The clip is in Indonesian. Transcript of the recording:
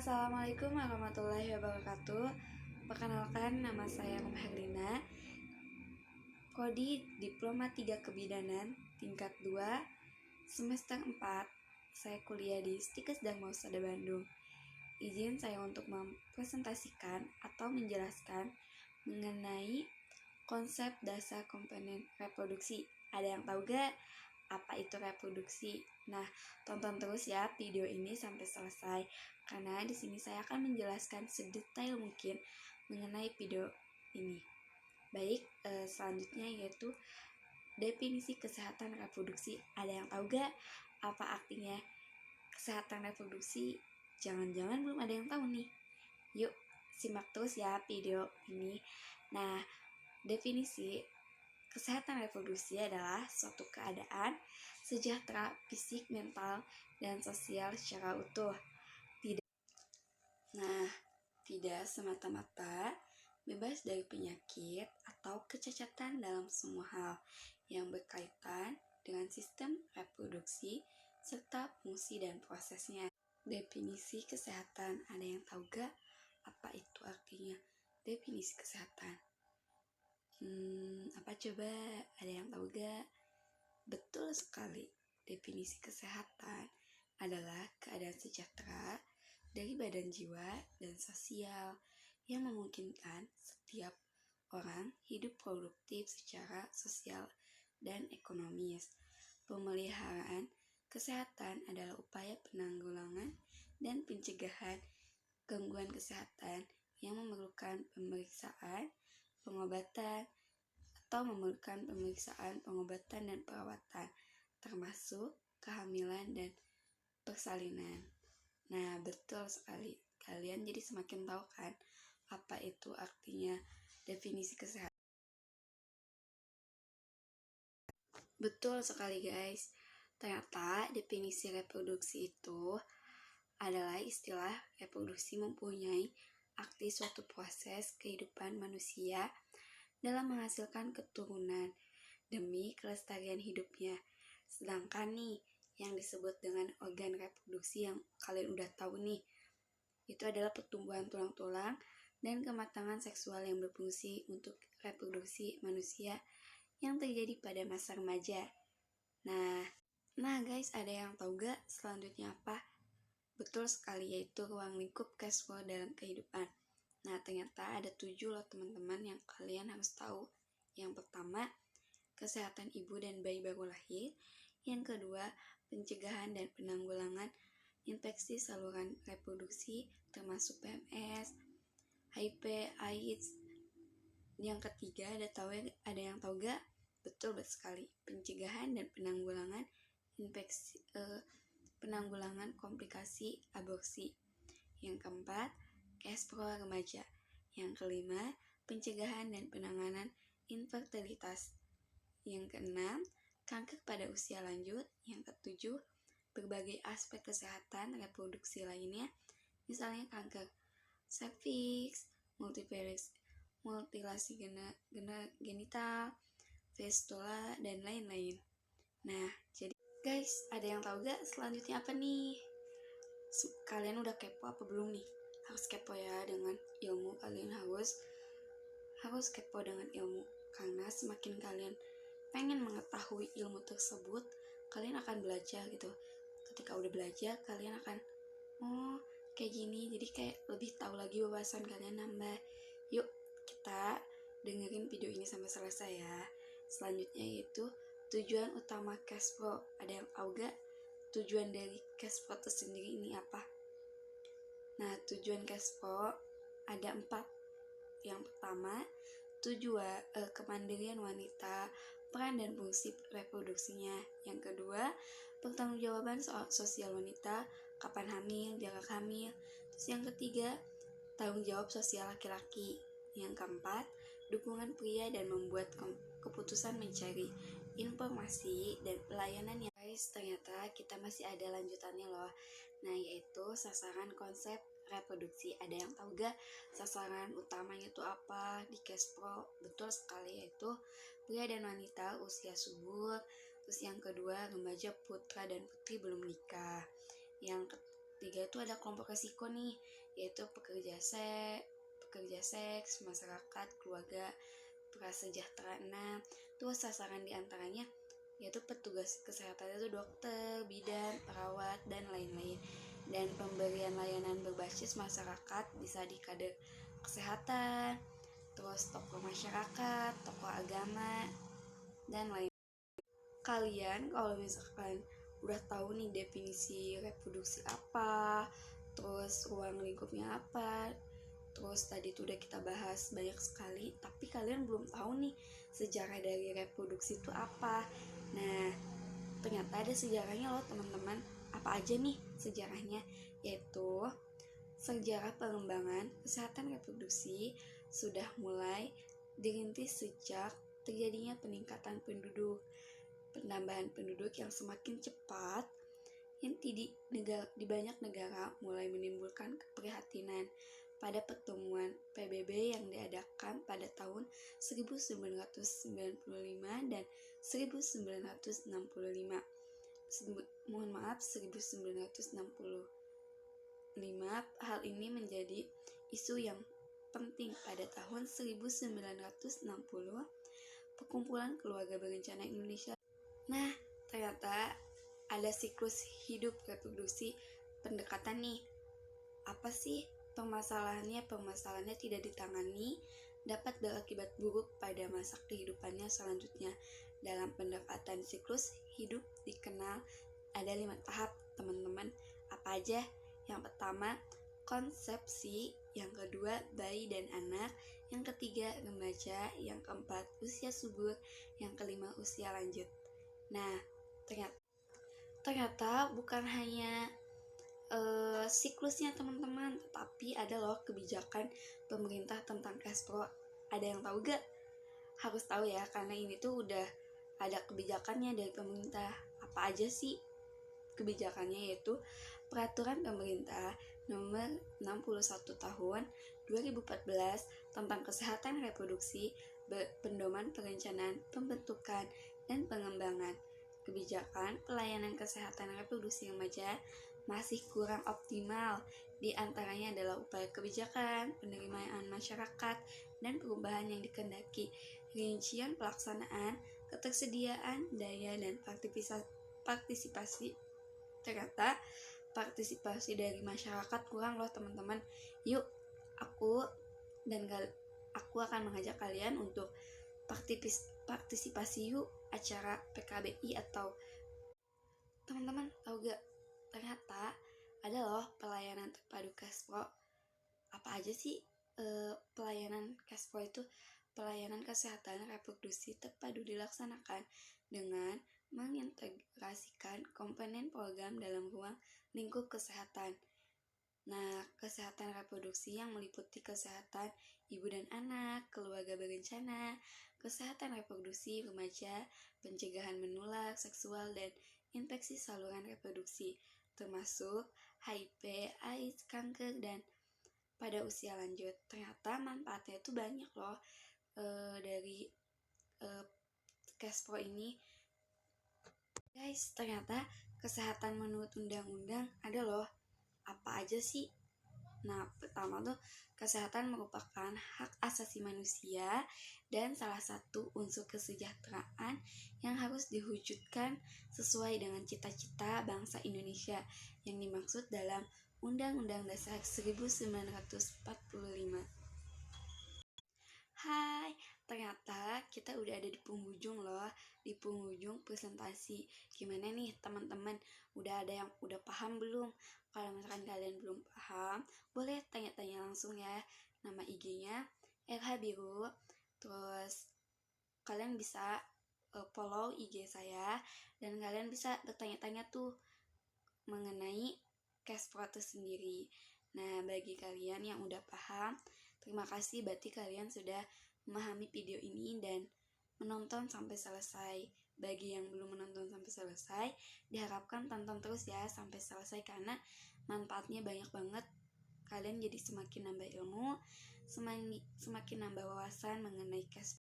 Assalamualaikum warahmatullahi wabarakatuh. Perkenalkan, nama saya Herlina, Prodi Diploma 3 Kebidanan, tingkat 2, semester 4. Saya kuliah di Stikes Dharma Husada Bandung. Izin saya untuk mempresentasikan atau menjelaskan mengenai konsep dasar komponen reproduksi. Ada yang tahu gak apa itu reproduksi? Nah, tonton terus ya video ini sampai selesai, karena di sini saya akan menjelaskan sedetail mungkin mengenai video ini. Baik, selanjutnya yaitu definisi kesehatan reproduksi. Ada yang tahu gak apa artinya kesehatan reproduksi? Jangan-jangan belum ada yang tahu nih. Yuk, simak terus ya video ini. Nah, definisi kesehatan reproduksi adalah suatu keadaan sejahtera fisik, mental, dan sosial secara utuh. Tidak semata-mata bebas dari penyakit atau kecacatan dalam semua hal yang berkaitan dengan sistem reproduksi serta fungsi dan prosesnya. Definisi kesehatan, ada yang tahu gak apa itu artinya definisi kesehatan? Apa coba? Ada yang tahu gak? Betul sekali, definisi kesehatan adalah keadaan sejahtera dari badan, jiwa, dan sosial yang memungkinkan setiap orang hidup produktif secara sosial dan ekonomis. Pemeliharaan kesehatan adalah upaya penanggulangan dan pencegahan gangguan kesehatan yang memerlukan pemeriksaan, pengobatan, atau memerlukan pemeriksaan, pengobatan, dan perawatan, termasuk kehamilan dan persalinan. Nah, betul sekali. Kalian jadi semakin tahu kan apa itu artinya definisi kesehatan. Betul sekali guys. Ternyata definisi reproduksi itu adalah istilah reproduksi mempunyai arti suatu proses kehidupan manusia dalam menghasilkan keturunan demi kelestarian hidupnya. Sedangkan nih, yang disebut dengan organ reproduksi yang kalian udah tahu nih, itu adalah pertumbuhan tulang-tulang dan kematangan seksual yang berfungsi untuk reproduksi manusia yang terjadi pada masa remaja. Nah guys, ada yang tahu gak selanjutnya apa? Betul sekali, yaitu ruang lingkup cash flow dalam kehidupan. Nah, ternyata ada 7 loh teman-teman yang kalian harus tahu. Yang pertama, kesehatan ibu dan bayi baru lahir. Yang kedua, pencegahan dan penanggulangan infeksi saluran reproduksi termasuk PMS, HIV, AIDS. Yang ketiga, ada yang tahu gak? Betul sekali, pencegahan dan penanggulangan penanggulangan komplikasi aborsi. Yang keempat, cash flow remaja. Yang kelima, pencegahan dan penanganan infertilitas. Yang keenam, kanker pada usia lanjut. Yang ketujuh, berbagai aspek kesehatan reproduksi lainnya, misalnya kanker serviks, mutilasi genital, fistula, dan lain-lain. Nah, jadi guys, ada yang tahu gak selanjutnya apa nih? Kalian udah kepo apa belum nih? Harus kepo ya dengan ilmu. Kalian harus kepo dengan ilmu, karena semakin kalian pengen mengetahui ilmu tersebut, kalian akan belajar gitu. Ketika udah belajar, kalian akan kayak gini, jadi kayak lebih tahu lagi wawasan kalian nambah. Yuk kita dengerin video ini sampai selesai ya. Selanjutnya yaitu tujuan utama cash flow. Ada yang tahu gak tujuan dari cash flow itu sendiri ini apa? Nah, tujuan cash flow ada 4. Yang pertama, tujuan kemandirian wanita, peran dan fungsi reproduksinya. Yang kedua, pertanggungjawaban soal sosial wanita, kapan hamil, jarak hamil. Terus yang ketiga, tanggung jawab sosial laki-laki. Yang keempat, dukungan pria dan membuat keputusan mencari informasi dan pelayanan yang guys, ternyata kita masih ada lanjutannya loh. Nah, yaitu sasaran konsep reproduksi. Ada yang tahu gak sasaran utamanya itu apa di cash flow? Betul sekali, yaitu pria dan wanita usia subur. Terus yang kedua, remaja putra dan putri belum nikah. Yang ketiga itu ada kelompok resiko nih, yaitu pekerja seks, masyarakat, keluarga, prasejahtera. Nah, terus sasaran diantaranya yaitu petugas kesehatan itu dokter, bidan, perawat, dan lain-lain. Dan pemberian layanan berbasis masyarakat bisa di kader kesehatan, terus tokoh masyarakat, tokoh agama, dan lain. Kalian kalau misalkan udah tahu nih definisi reproduksi apa, terus ruang lingkupnya apa, terus tadi tuh udah kita bahas banyak sekali, tapi kalian belum tahu nih sejarah dari reproduksi itu apa. Nah, ternyata ada sejarahnya loh teman-teman. Apa aja nih sejarahnya? Yaitu sejarah pengembangan kesehatan reproduksi sudah mulai dirintis sejak terjadinya peningkatan penduduk, penambahan penduduk yang semakin cepat yang di banyak negara mulai menimbulkan keprihatinan. Pada pertemuan PBB yang diadakan pada tahun 1995 dan 1965. Mohon maaf, 1965. Hal ini menjadi isu yang penting pada tahun 1960. Perkumpulan Keluarga Berencana Indonesia. Nah, ternyata ada siklus hidup reproduksi pendekatan nih. Apa sih permasalahannya? Permasalahannya tidak ditangani dapat berakibat buruk pada masa kehidupannya selanjutnya. Dalam pendekatan siklus hidup dikenal ada 5 tahap, teman-teman. Apa aja? Yang pertama, konsepsi. Yang kedua, bayi dan anak. Yang ketiga, remaja. Yang keempat, usia subur. Yang kelima, usia lanjut. Nah, ternyata bukan hanya siklusnya teman-teman, tetapi ada loh kebijakan pemerintah tentang cash pro. Ada yang tahu gak? Harus tahu ya, karena ini tuh udah ada kebijakannya dari pemerintah. Apa aja sih kebijakannya? Yaitu Peraturan Pemerintah Nomor 61 Tahun 2014 tentang Kesehatan Reproduksi, Pedoman Perencanaan, Pembentukan, dan Pengembangan. Kebijakan pelayanan kesehatan reproduksi remaja masih kurang optimal. Di antaranya adalah upaya kebijakan, penerimaan masyarakat, dan perubahan yang dikehendaki. Rincian pelaksanaan, ketersediaan daya, dan partisipasi. Ternyata partisipasi dari masyarakat kurang loh teman-teman. Yuk, aku akan mengajak kalian untuk partisipasi yuk acara PKBI. Atau teman-teman tahu gak, ternyata ada loh pelayanan terpadu cash pro. Apa aja sih pelayanan cash pro itu? Pelayanan kesehatan reproduksi terpadu dilaksanakan dengan mengintegrasikan komponen program dalam ruang lingkup kesehatan. Nah, kesehatan reproduksi yang meliputi kesehatan ibu dan anak, keluarga berencana, kesehatan reproduksi remaja, pencegahan menular seksual dan infeksi saluran reproduksi, termasuk HIV, AIDS, kanker, dan pada usia lanjut. Ternyata manfaatnya itu banyak loh dari cash pro ini. Guys, ternyata kesehatan menurut undang-undang ada loh. Apa aja sih? Nah, pertama tuh, kesehatan merupakan hak asasi manusia dan salah satu unsur kesejahteraan yang harus diwujudkan sesuai dengan cita-cita bangsa Indonesia yang dimaksud dalam Undang-Undang Dasar 1945. Hai, ternyata kita udah ada di penghujung loh, di penghujung presentasi. Gimana nih teman-teman? Udah ada yang udah paham belum? Kalau misalkan kalian belum paham, boleh tanya-tanya langsung ya. Nama IG-nya RH Biru. Terus kalian bisa follow IG saya dan kalian bisa bertanya-tanya tuh mengenai cash pro itu sendiri. Nah, bagi kalian yang udah paham, terima kasih berarti kalian sudah memahami video ini dan menonton sampai selesai. Bagi yang belum menonton sampai selesai, diharapkan tonton terus ya sampai selesai karena manfaatnya banyak banget. Kalian jadi semakin nambah ilmu, semakin nambah wawasan mengenai cash